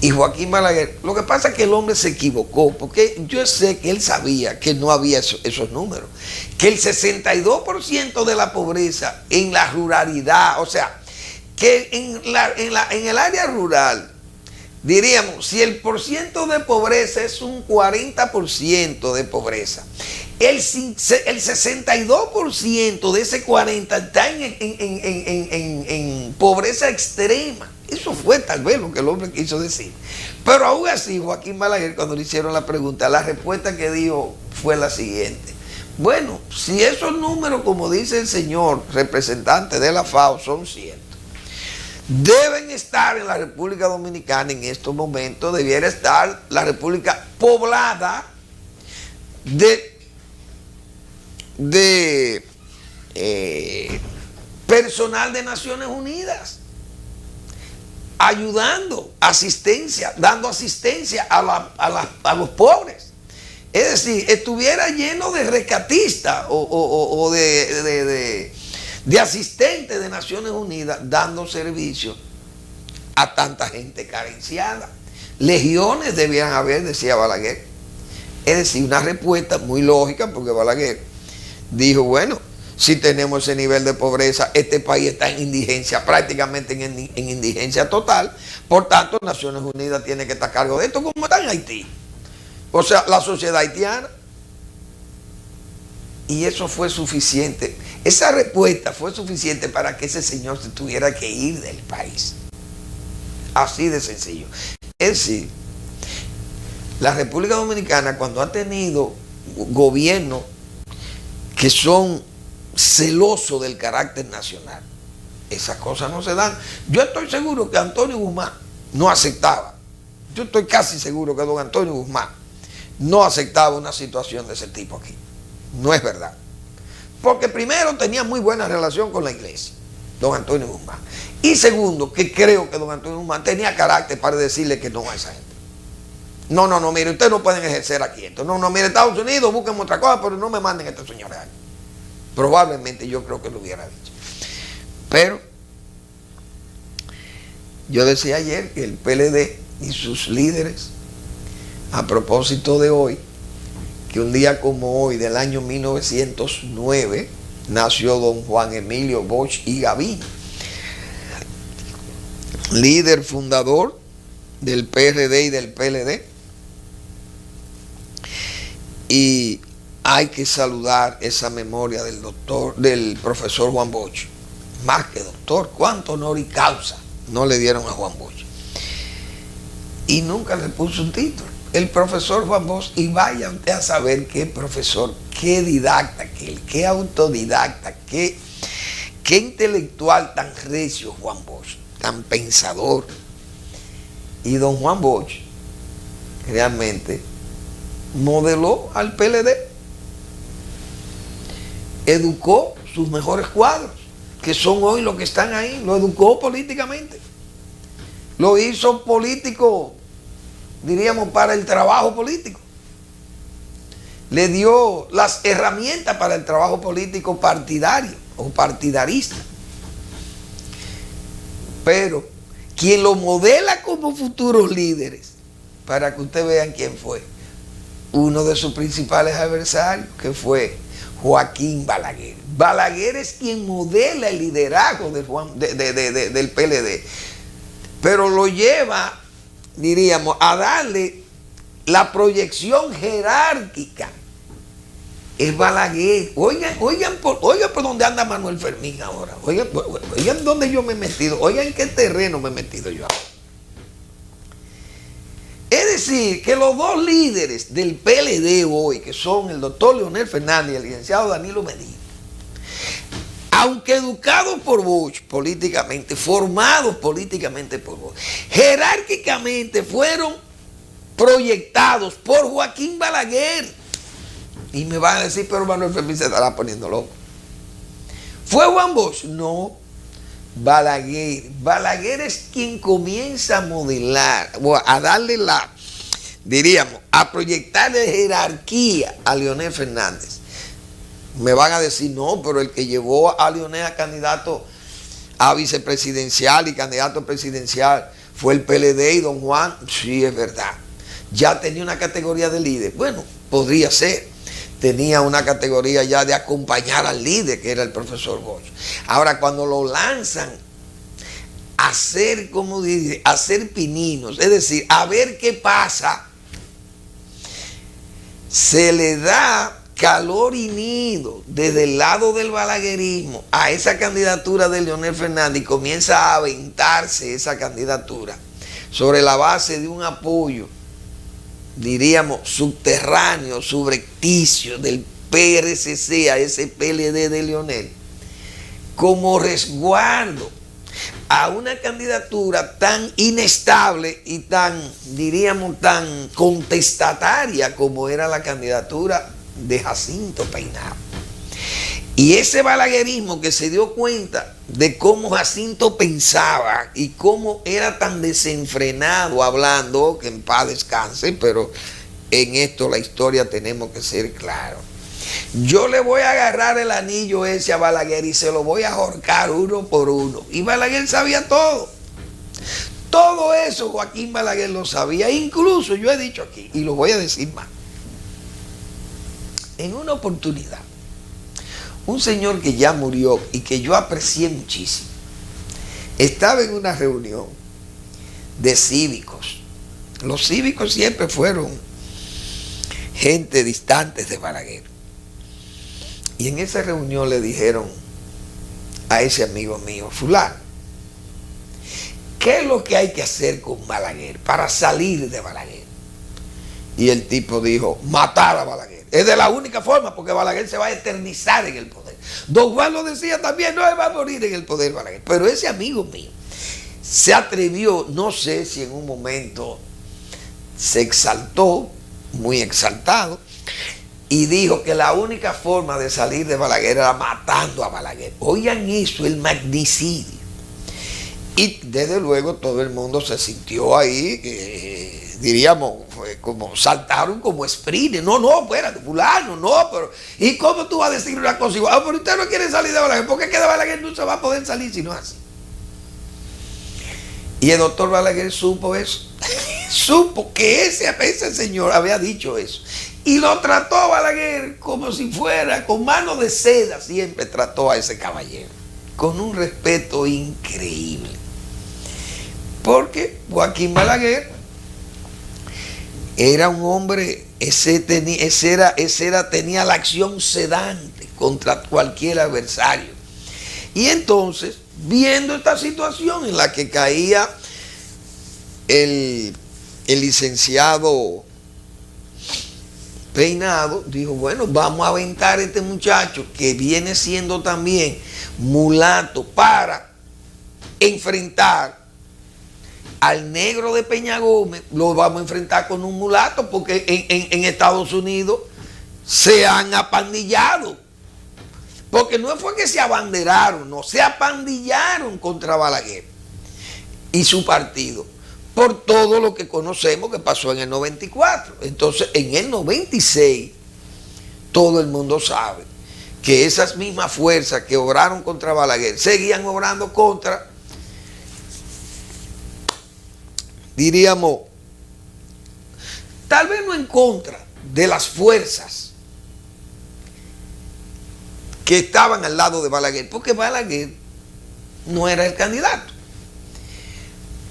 D: Y Joaquín Balaguer, lo que pasa es que el hombre se equivocó, porque yo sé que él sabía que no había esos números, que el 62% de la pobreza en la ruralidad, o sea, que en el área rural, diríamos, si el porciento de pobreza es un 40% de pobreza, el 62% de ese 40% está en pobreza extrema. Eso fue tal vez lo que el hombre quiso decir. Pero aún así, Joaquín Balaguer, cuando le hicieron la pregunta, la respuesta que dio fue la siguiente. Bueno, si esos números, como dice el señor representante de la FAO, son ciertos, deben estar en la República Dominicana en estos momentos, debiera estar la República poblada de personal de Naciones Unidas, ayudando, dando asistencia a los pobres. Es decir, estuviera lleno de rescatistas o de asistentes de Naciones Unidas dando servicio a tanta gente carenciada. Legiones debían haber, decía Balaguer. Es decir, una respuesta muy lógica, porque Balaguer dijo, bueno, si tenemos ese nivel de pobreza, este país está en indigencia, prácticamente en indigencia total. Por tanto, Naciones Unidas tiene que estar a cargo de esto, como está en Haití. O sea, la sociedad haitiana. Y eso fue suficiente. Esa respuesta fue suficiente para que ese señor se tuviera que ir del país. Así de sencillo. Es decir, la República Dominicana, cuando ha tenido gobiernos que son celoso del carácter nacional, esas cosas no se dan. Yo estoy seguro que Antonio Guzmán no aceptaba, yo estoy casi seguro que don Antonio Guzmán no aceptaba una situación de ese tipo aquí. No es verdad, porque primero tenía muy buena relación con la iglesia, don Antonio Guzmán. Y segundo, que creo que don Antonio Guzmán tenía carácter para decirle que no a esa gente. No, mire, ustedes no pueden ejercer aquí esto. No, mire, Estados Unidos, busquen otra cosa, pero no me manden a estos señores aquí. Probablemente yo creo que lo hubiera dicho. Pero yo decía ayer que el PLD y sus líderes, a propósito de hoy, que un día como hoy del año 1909 nació don Juan Emilio Bosch y Gaviño, líder fundador del PRD y del PLD. Y hay que saludar esa memoria del profesor Juan Bosch. Más que doctor, cuánto honor y causa no le dieron a Juan Bosch. Y nunca le puso un título. El profesor Juan Bosch, y vaya usted a saber qué profesor, qué didacta, qué autodidacta, qué intelectual tan recio Juan Bosch, tan pensador. Y don Juan Bosch realmente modeló al PLD, educó sus mejores cuadros, que son hoy los que están ahí, lo educó políticamente, lo hizo político, diríamos, para el trabajo político, le dio las herramientas para el trabajo político partidario o partidarista. Pero quien lo modela como futuros líderes, para que ustedes vean quién fue, uno de sus principales adversarios, que fue Joaquín Balaguer. Balaguer es quien modela el liderazgo del PLD, pero lo lleva, diríamos, a darle la proyección jerárquica. Es Balaguer. Oigan por dónde anda Manuel Fermín ahora. Oigan dónde yo me he metido. Oigan en qué terreno me he metido yo ahora. Es decir, que los dos líderes del PLD hoy, que son el doctor Leonel Fernández y el licenciado Danilo Medina, aunque educados por Bosch políticamente, formados políticamente por Bosch, jerárquicamente fueron proyectados por Joaquín Balaguer. Y me van a decir, pero Manuel Fermín se estará poniendo loco. ¿Fue Juan Bosch? No. Balaguer. Balaguer es quien comienza a modelar, a darle a proyectarle jerarquía a Leonel Fernández. Me van a decir, no, pero el que llevó a Leonel a candidato a vicepresidencial y candidato presidencial fue el PLD y don Juan. Sí, es verdad. Ya tenía una categoría de líder. Bueno, podría ser. Tenía una categoría ya de acompañar al líder, que era el profesor Bosch. Ahora, cuando lo lanzan a hacer, como dice, a hacer pininos, es decir, a ver qué pasa, se le da calor y nido desde el lado del balaguerismo a esa candidatura de Leonel Fernández y comienza a aventarse esa candidatura sobre la base de un apoyo, diríamos, subterráneo, subrepticio del PRCC a ese PLD de Leonel, como resguardo a una candidatura tan inestable y tan, diríamos, tan contestataria como era la candidatura de Jacinto Peinado. Y ese balaguerismo que se dio cuenta de cómo Jacinto pensaba y cómo era tan desenfrenado hablando, que en paz descanse, pero en esto la historia tenemos que ser claros. Yo le voy a agarrar el anillo ese a Balaguer y se lo voy a ahorcar uno por uno. Y Balaguer sabía todo. Todo eso Joaquín Balaguer lo sabía. Incluso yo he dicho aquí, y lo voy a decir más. En una oportunidad, un señor que ya murió y que yo aprecié muchísimo, estaba en una reunión de cívicos. Los cívicos siempre fueron gente distante de Balaguer. Y en esa reunión le dijeron a ese amigo mío, fulano, ¿qué es lo que hay que hacer con Balaguer para salir de Balaguer? Y el tipo dijo, matar a Balaguer. Es de la única forma, porque Balaguer se va a eternizar en el poder. Don Juan lo decía también, no, él va a morir en el poder Balaguer. Pero ese amigo mío se atrevió, no sé si en un momento se exaltó, muy exaltado, y dijo que la única forma de salir de Balaguer era matando a Balaguer. Oigan eso, el magnicidio. Y desde luego todo el mundo se sintió ahí, diríamos, como saltaron como sprint. No, espérate, fulano, no, pero ¿y cómo tú vas a decir una cosa igual? Pero usted no quiere salir de Balaguer, ¿por qué que de Balaguer no se va a poder salir si no es así? Y el doctor Balaguer supo eso, supo que ese señor había dicho eso. Y lo trató a Balaguer como si fuera, con mano de seda, siempre trató a ese caballero, con un respeto increíble. Porque Joaquín Balaguer era un hombre, tenía la acción sedante contra cualquier adversario. Y entonces, viendo esta situación en la que caía el licenciado Peinado, dijo, bueno, vamos a aventar a este muchacho que viene siendo también mulato para enfrentar al negro de Peña Gómez. Lo vamos a enfrentar con un mulato porque en Estados Unidos se han apandillado. Porque no fue que se abanderaron, no, se apandillaron contra Balaguer y su partido, por todo lo que conocemos que pasó en el 94. Entonces, en el 96, todo el mundo sabe que esas mismas fuerzas que obraron contra Balaguer seguían obrando contra, diríamos, tal vez no en contra de las fuerzas que estaban al lado de Balaguer, porque Balaguer no era el candidato,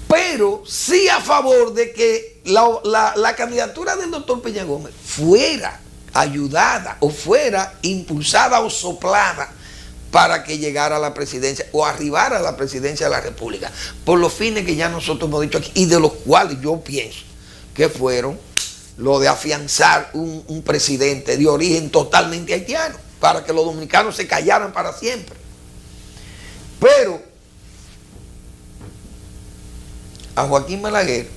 D: pero sí a favor de que la candidatura del doctor Peña Gómez fuera ayudada o fuera impulsada o soplada para que llegara a la presidencia o arribara a la presidencia de la República, por los fines que ya nosotros hemos dicho aquí y de los cuales yo pienso que fueron lo de afianzar un presidente de origen totalmente haitiano, para que los dominicanos se callaran para siempre. Pero a Joaquín Balaguer,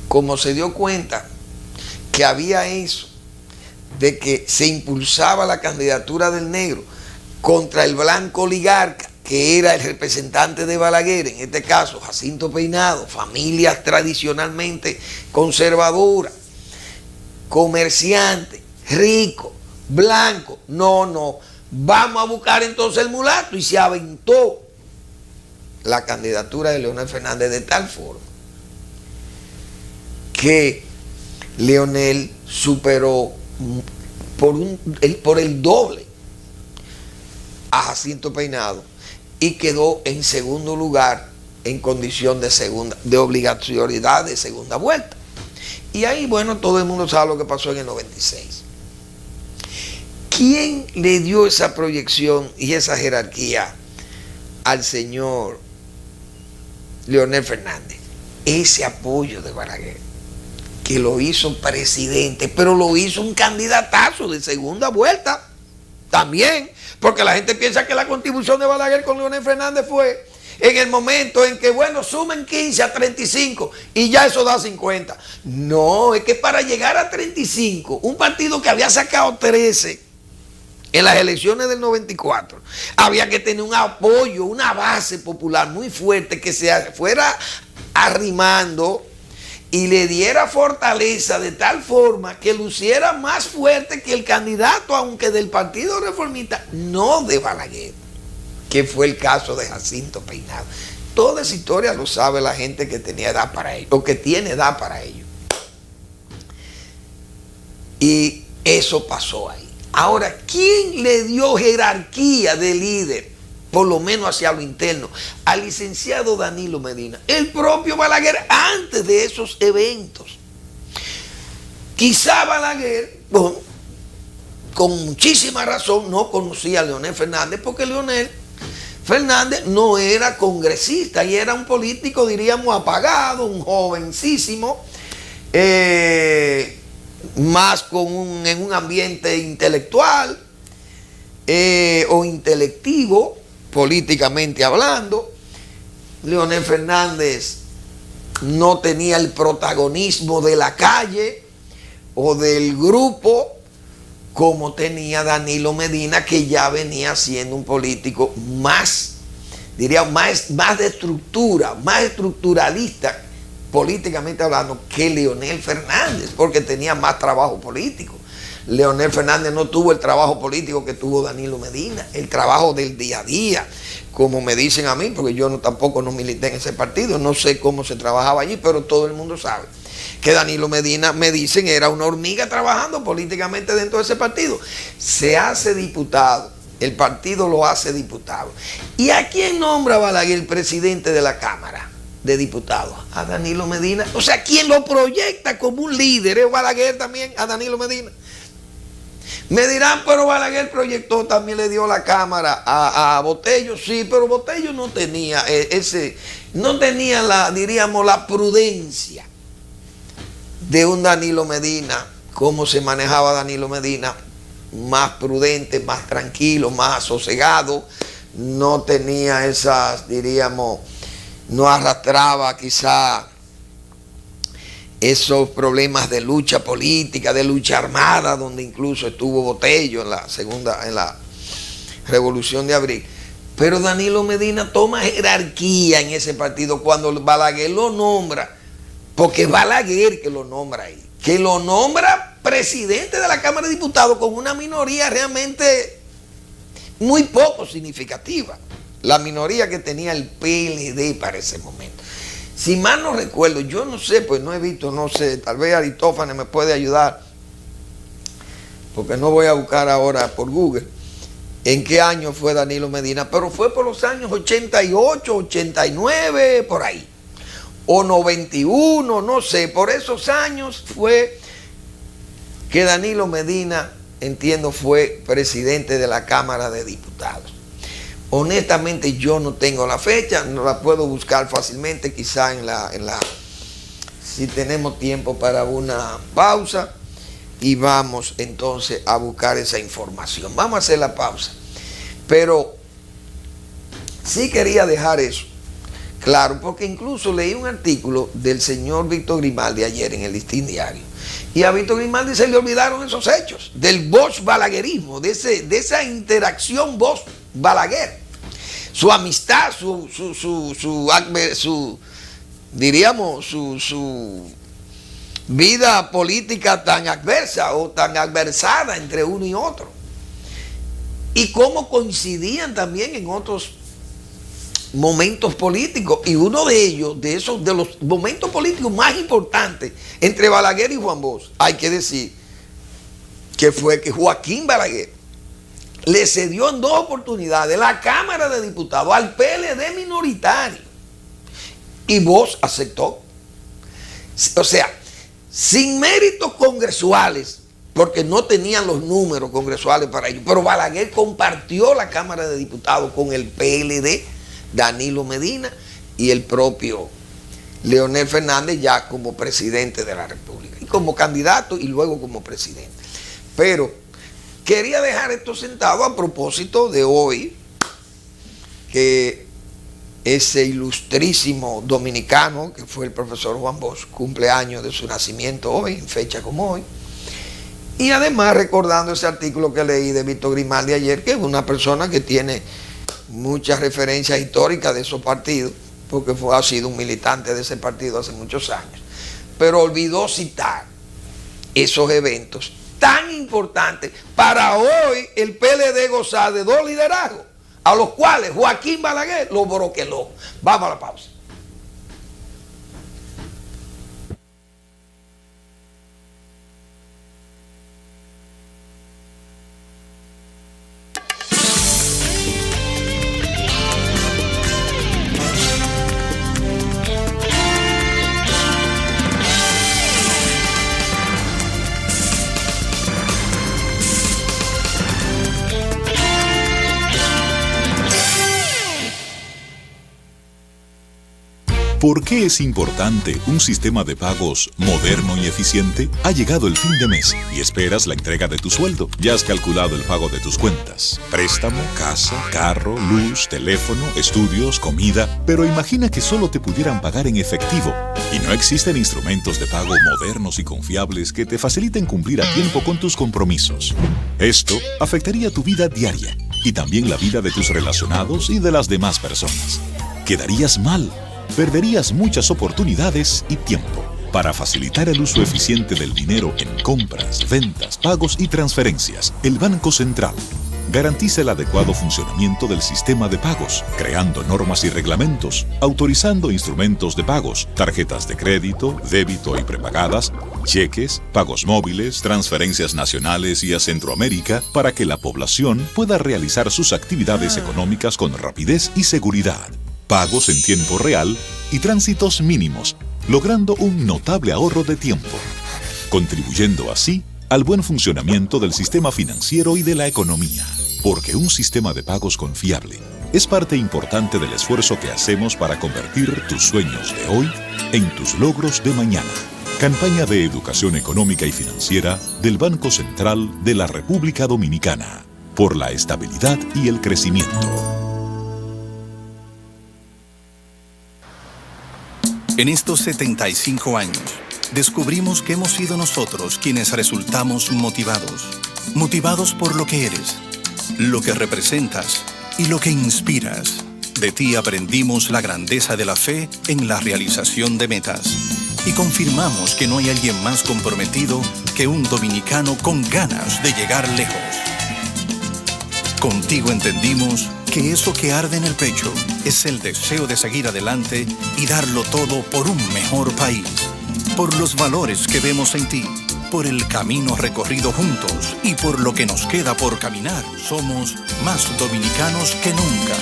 D: como se dio cuenta que había eso, de que se impulsaba la candidatura del negro contra el blanco oligarca, que era el representante de Balaguer, en este caso Jacinto Peinado, familias tradicionalmente conservadoras, comerciantes, ricos, blanco, no, vamos a buscar entonces el mulato, y se aventó la candidatura de Leonel Fernández de tal forma que Leonel superó por el doble a Jacinto Peinado y quedó en segundo lugar en condición de obligatoriedad de segunda vuelta. Y ahí, bueno, todo el mundo sabe lo que pasó en el 96. ¿Quién le dio esa proyección y esa jerarquía al señor Leonel Fernández? Ese apoyo de Balaguer, que lo hizo presidente, pero lo hizo un candidatazo de segunda vuelta también, porque la gente piensa que la contribución de Balaguer con Leonel Fernández fue en el momento en que, bueno, sumen 15 a 35 y ya eso da 50. No, es que para llegar a 35, un partido que había sacado 13 en las elecciones del 94, había que tener un apoyo, una base popular muy fuerte que se fuera arrimando y le diera fortaleza de tal forma que luciera más fuerte que el candidato, aunque del Partido Reformista, no de Balaguer, que fue el caso de Jacinto Peinado. Toda esa historia lo sabe la gente que tenía edad para ello, o que tiene edad para ello. Y eso pasó ahí. Ahora, ¿quién le dio jerarquía de líder, por lo menos hacia lo interno, al licenciado Danilo Medina? El propio Balaguer, antes de esos eventos. Quizá Balaguer, bueno, con muchísima razón, no conocía a Leonel Fernández, porque Leonel Fernández no era congresista y era un político, diríamos, apagado, un jovencísimo, más en un ambiente intelectual o intelectivo, políticamente hablando. Leonel Fernández no tenía el protagonismo de la calle, o del grupo como tenía Danilo Medina, que ya venía siendo un político más, diría, más de estructura, más estructuralista, políticamente hablando, que Leonel Fernández, porque tenía más trabajo político. Leonel Fernández no tuvo el trabajo político que tuvo Danilo Medina, el trabajo del día a día, como me dicen a mí, porque yo tampoco no milité en ese partido, no sé cómo se trabajaba allí, pero todo el mundo sabe que Danilo Medina, me dicen, era una hormiga trabajando políticamente dentro de ese partido. Se hace diputado, el partido lo hace diputado. ¿Y a quién nombra Balaguer presidente de la Cámara de Diputados? A Danilo Medina. O sea, ¿quién lo proyecta como un líder? ¿Es Balaguer también a Danilo Medina? Me dirán, pero Balaguer proyectó, también le dio la Cámara a Botello. Sí, pero Botello no tenía la prudencia de un Danilo Medina, cómo se manejaba Danilo Medina, más prudente, más tranquilo, más sosegado, no tenía esas, diríamos, no arrastraba quizá esos problemas de lucha política, de lucha armada, donde incluso estuvo Botello en la Revolución de Abril. Pero Danilo Medina toma jerarquía en ese partido cuando Balaguer lo nombra, porque es Balaguer que lo nombra ahí, que lo nombra presidente de la Cámara de Diputados con una minoría realmente muy poco significativa, la minoría que tenía el PLD para ese momento. Si mal no recuerdo, yo no sé, pues no he visto, no sé, tal vez Aristófanes me puede ayudar, porque no voy a buscar ahora por Google en qué año fue Danilo Medina, pero fue por los años 88, 89, por ahí, o 91, no sé, por esos años fue que Danilo Medina, entiendo, fue presidente de la Cámara de Diputados. Honestamente yo no tengo la fecha, no la puedo buscar fácilmente, quizá si tenemos tiempo para una pausa, y vamos entonces a buscar esa información. Vamos a hacer la pausa, pero sí quería dejar eso claro, porque incluso leí un artículo del señor Víctor Grimaldi ayer en el Listín Diario, y a Víctor Grimaldi se le olvidaron esos hechos del Bosch-Balaguerismo, de esa interacción Bosch-Balaguer, su amistad, diríamos, su vida política tan adversa o tan adversada entre uno y otro, y cómo coincidían también en otros momentos políticos, y uno de ellos, de los momentos políticos más importantes entre Balaguer y Juan Bosch, hay que decir que fue que Joaquín Balaguer le cedió en 2 oportunidades la Cámara de Diputados al PLD minoritario, y Bosch aceptó. O sea, sin méritos congresuales, porque no tenían los números congresuales para ello, pero Balaguer compartió la Cámara de Diputados con el PLD, Danilo Medina y el propio Leonel Fernández, ya como presidente de la República, y como candidato y luego como presidente. Pero quería dejar esto sentado a propósito de hoy, que ese ilustrísimo dominicano que fue el profesor Juan Bosch cumple años de su nacimiento hoy, en fecha como hoy, y además recordando ese artículo que leí de Víctor Grimaldi ayer, que es una persona que tiene muchas referencias históricas de esos partidos, porque ha sido un militante de ese partido hace muchos años, pero olvidó citar esos eventos tan importantes para hoy el PLD gozar de 2 liderazgos, a los cuales Joaquín Balaguer lo broqueló. Vamos a la pausa.
B: ¿Por qué es importante un sistema de pagos moderno y eficiente? Ha llegado el fin de mes y esperas la entrega de tu sueldo. Ya has calculado el pago de tus cuentas. Préstamo, casa, carro, luz, teléfono, estudios, comida. Pero imagina que solo te pudieran pagar en efectivo. Y no existen instrumentos de pago modernos y confiables que te faciliten cumplir a tiempo con tus compromisos. Esto afectaría tu vida diaria y también la vida de tus relacionados y de las demás personas. Quedarías mal. Perderías muchas oportunidades y tiempo. Para facilitar el uso eficiente del dinero en compras, ventas, pagos y transferencias, el Banco Central garantiza el adecuado funcionamiento del sistema de pagos, creando normas y reglamentos, autorizando instrumentos de pagos, tarjetas de crédito, débito y prepagadas, cheques, pagos móviles, transferencias nacionales y a Centroamérica para que la población pueda realizar sus actividades económicas con rapidez y seguridad. Pagos en tiempo real y tránsitos mínimos, logrando un notable ahorro de tiempo, contribuyendo así al buen funcionamiento del sistema financiero y de la economía. Porque un sistema de pagos confiable es parte importante del esfuerzo que hacemos para convertir tus sueños de hoy en tus logros de mañana. Campaña de Educación Económica y Financiera del Banco Central de la República Dominicana, por la estabilidad y el crecimiento.
C: En estos 75 años, descubrimos que hemos sido nosotros quienes resultamos motivados por lo que eres, lo que representas y lo que inspiras. De ti aprendimos la grandeza de la fe en la realización de metas y confirmamos que no hay alguien más comprometido que un dominicano con ganas de llegar lejos. Contigo entendimos que eso que arde en el pecho es el deseo de seguir adelante y darlo todo por un mejor país, por los valores que vemos en ti, por el camino recorrido juntos y por lo que nos queda por caminar. Somos más dominicanos que nunca.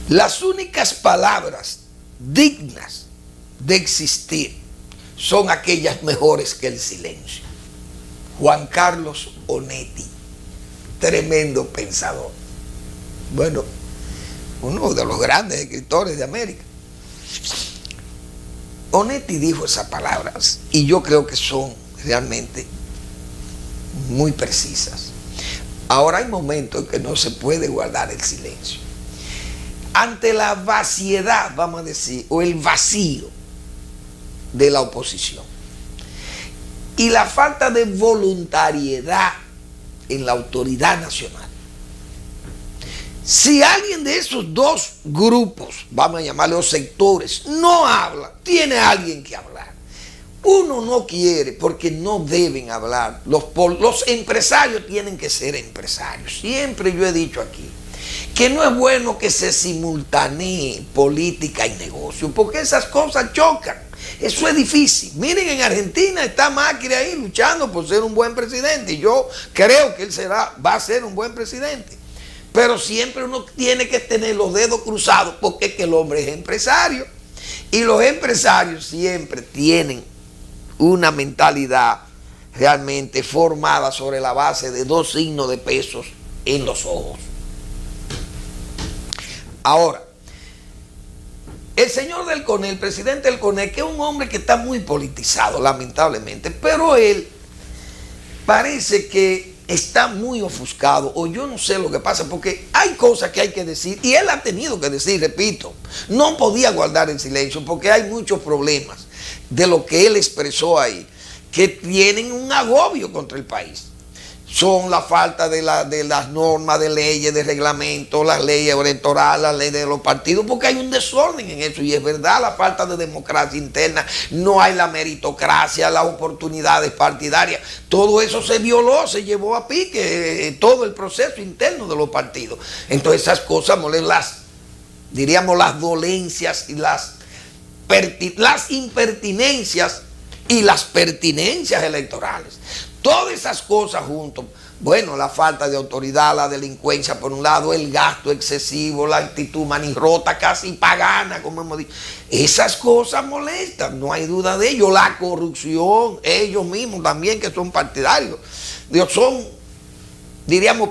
D: Las únicas palabras dignas de existir son aquellas mejores que el silencio. Juan Carlos Onetti, tremendo pensador. Bueno, uno de los grandes escritores de América. Onetti dijo esas palabras y yo creo que son realmente muy precisas. Ahora hay momentos en que no se puede guardar el silencio. Ante la vaciedad, vamos a decir, o el vacío de la oposición y la falta de voluntariedad en la autoridad nacional, si alguien de esos dos grupos, vamos a llamarlos sectores, no habla, tiene alguien que hablar. Uno no quiere porque no deben hablar. Los empresarios tienen que ser empresarios. Siempre yo he dicho aquí que no es bueno que se simultanee política y negocio, porque esas cosas chocan. Eso es difícil. Miren, en Argentina está Macri ahí luchando por ser un buen presidente, y yo creo que él va a ser un buen presidente. Pero siempre uno tiene que tener los dedos cruzados, porque es que el hombre es empresario, y los empresarios siempre tienen una mentalidad realmente formada sobre la base de dos signos de pesos en los ojos. Ahora, el señor del CONE, el presidente del CONE, que es un hombre que está muy politizado, lamentablemente, pero él parece que está muy ofuscado, o yo no sé lo que pasa, porque hay cosas que hay que decir, y él ha tenido que decir, repito, no podía guardar el silencio, porque hay muchos problemas de lo que él expresó ahí, que tienen un agobio contra el país. Son la falta de las normas, de leyes, de reglamentos, las leyes electorales, las leyes de los partidos, porque hay un desorden en eso, y es verdad, la falta de democracia interna, no hay la meritocracia, las oportunidades partidarias, todo eso se violó, se llevó a pique, todo el proceso interno de los partidos. Entonces esas cosas diríamos las dolencias y las impertinencias y las pertinencias electorales. Todas esas cosas juntos Bueno, la falta de autoridad, la delincuencia por un lado, el gasto excesivo, la actitud manirrota, casi pagana, como hemos dicho. Esas cosas molestan, no hay duda de ello. La corrupción, ellos mismos también que son partidarios, son, diríamos,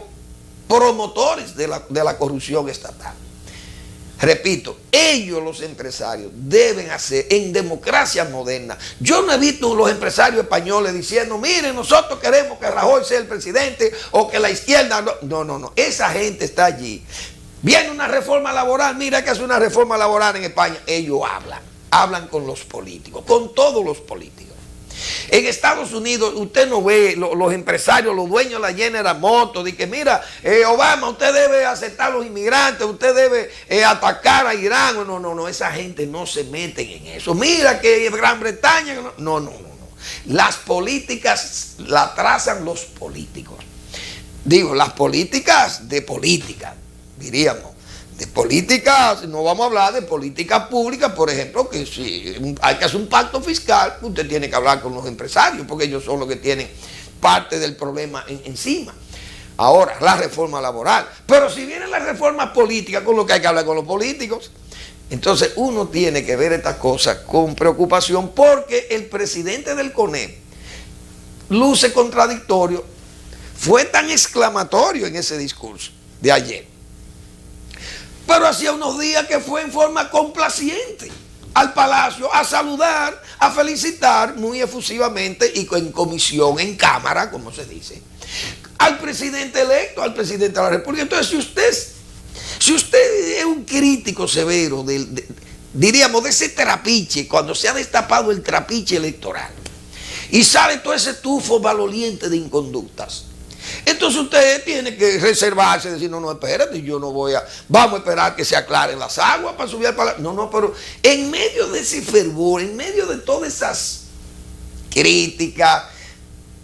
D: promotores de la corrupción estatal. Repito, ellos los empresarios deben hacer en democracia moderna. Yo no he visto los empresarios españoles diciendo, miren, nosotros queremos que Rajoy sea el presidente o que la izquierda... No. Esa gente está allí. Viene una reforma laboral, mira que hace una reforma laboral en España. Ellos hablan con los políticos, con todos los políticos. En Estados Unidos usted no ve los empresarios, los dueños de la General Motors, de que mira, Obama, usted debe aceptar a los inmigrantes, usted debe atacar a Irán. No, esa gente no se meten en eso. Mira que Gran Bretaña, no. Las políticas las trazan los políticos. Digo, las políticas de política, diríamos. De políticas, no vamos a hablar de políticas públicas, por ejemplo, que si hay que hacer un pacto fiscal, usted tiene que hablar con los empresarios, porque ellos son los que tienen parte del problema encima. Ahora, la reforma laboral. Pero si viene la reforma política, con lo que hay que hablar con los políticos, entonces uno tiene que ver estas cosas con preocupación, porque el presidente del CONEP luce contradictorio, fue tan exclamatorio en ese discurso de ayer. Pero hacía unos días que fue en forma complaciente al Palacio a saludar, a felicitar muy efusivamente y en comisión, en cámara, como se dice, al presidente electo, al presidente de la República. Entonces, si usted es un crítico severo, diríamos, de ese trapiche, cuando se ha destapado el trapiche electoral y sale todo ese tufo maloliente de inconductas, entonces usted tiene que reservarse, decir, no, espérate, yo no voy a, vamos a esperar que se aclaren las aguas para subir al palacio. No, pero en medio de ese fervor, en medio de todas esas críticas,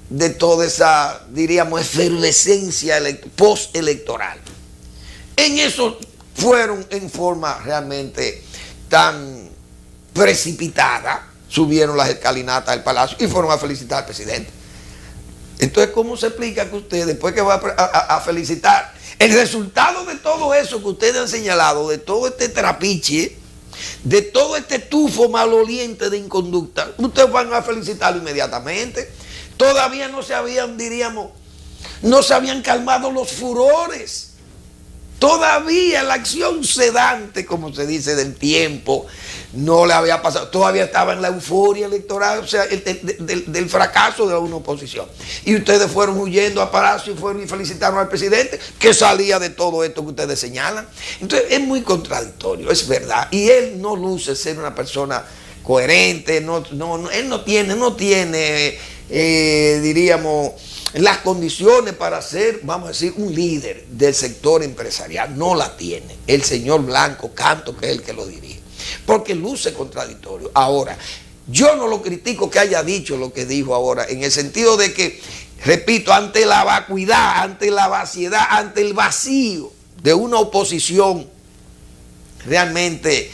D: de toda esa, diríamos, efervescencia postelectoral, en eso fueron en forma realmente tan precipitada, subieron las escalinatas del palacio y fueron a felicitar al presidente. Entonces, ¿cómo se explica que usted, después que va a felicitar, el resultado de todo eso que ustedes han señalado, de todo este trapiche, de todo este tufo maloliente de inconducta, ustedes van a felicitarlo inmediatamente? Todavía no se habían, diríamos, no se habían calmado los furores. Todavía la acción sedante, como se dice, del tiempo, no le había pasado. Todavía estaba en la euforia electoral, o sea, del fracaso de una oposición. Y ustedes fueron huyendo a Palacio y fueron y felicitaron al presidente, que salía de todo esto que ustedes señalan. Entonces, es muy contradictorio, es verdad. Y él no luce ser una persona coherente, él no tiene, diríamos, las condiciones para ser, vamos a decir, un líder del sector empresarial. No la tiene el señor Blanco Canto, que es el que lo dirige, porque luce contradictorio. Ahora, yo no lo critico que haya dicho lo que dijo ahora, en el sentido de que, repito, ante la vacuidad, ante la vaciedad, ante el vacío de una oposición realmente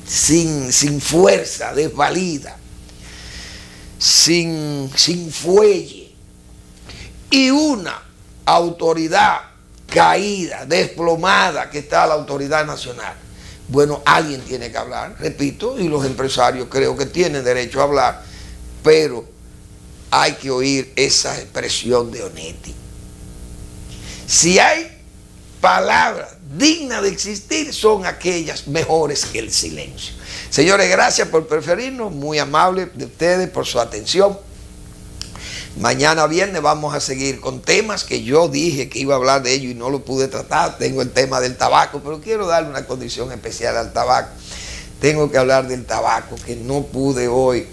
D: sin fuerza, desvalida, sin fuelle, y una autoridad caída, desplomada, que está la autoridad nacional. Bueno, alguien tiene que hablar, repito, y los empresarios creo que tienen derecho a hablar, pero hay que oír esa expresión de Onetti. Si hay palabras dignas de existir, son aquellas mejores que el silencio. Señores, gracias por preferirnos, muy amable de ustedes por su atención. Mañana viernes vamos a seguir con temas que yo dije que iba a hablar de ellos y no lo pude tratar. Tengo el tema del tabaco, pero quiero darle una condición especial al tabaco. Tengo que hablar del tabaco, que no pude hoy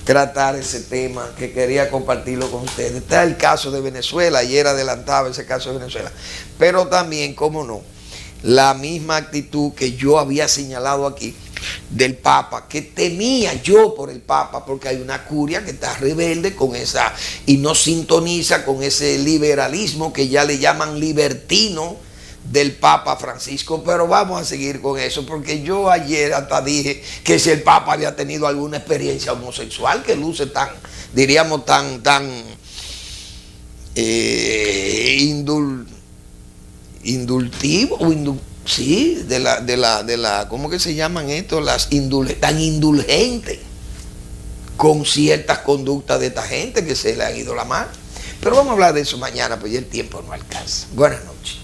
D: tratar ese tema, que quería compartirlo con ustedes. Está el caso de Venezuela, ayer adelantaba ese caso de Venezuela, pero también, cómo no, la misma actitud que yo había señalado aquí del Papa, que temía yo por el Papa, porque hay una curia que está rebelde con esa y no sintoniza con ese liberalismo que ya le llaman libertino del Papa Francisco. Pero vamos a seguir con eso, porque yo ayer hasta dije que si el Papa había tenido alguna experiencia homosexual, que luce tan, diríamos, tan indultivo, sí, de la, ¿cómo que se llaman esto? Tan indulgentes con ciertas conductas de esta gente que se le ha ido la mano. Pero vamos a hablar de eso mañana, pues ya el tiempo no alcanza. Buenas noches.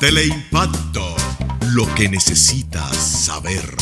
A: Teleimpacto, lo que necesitas saber.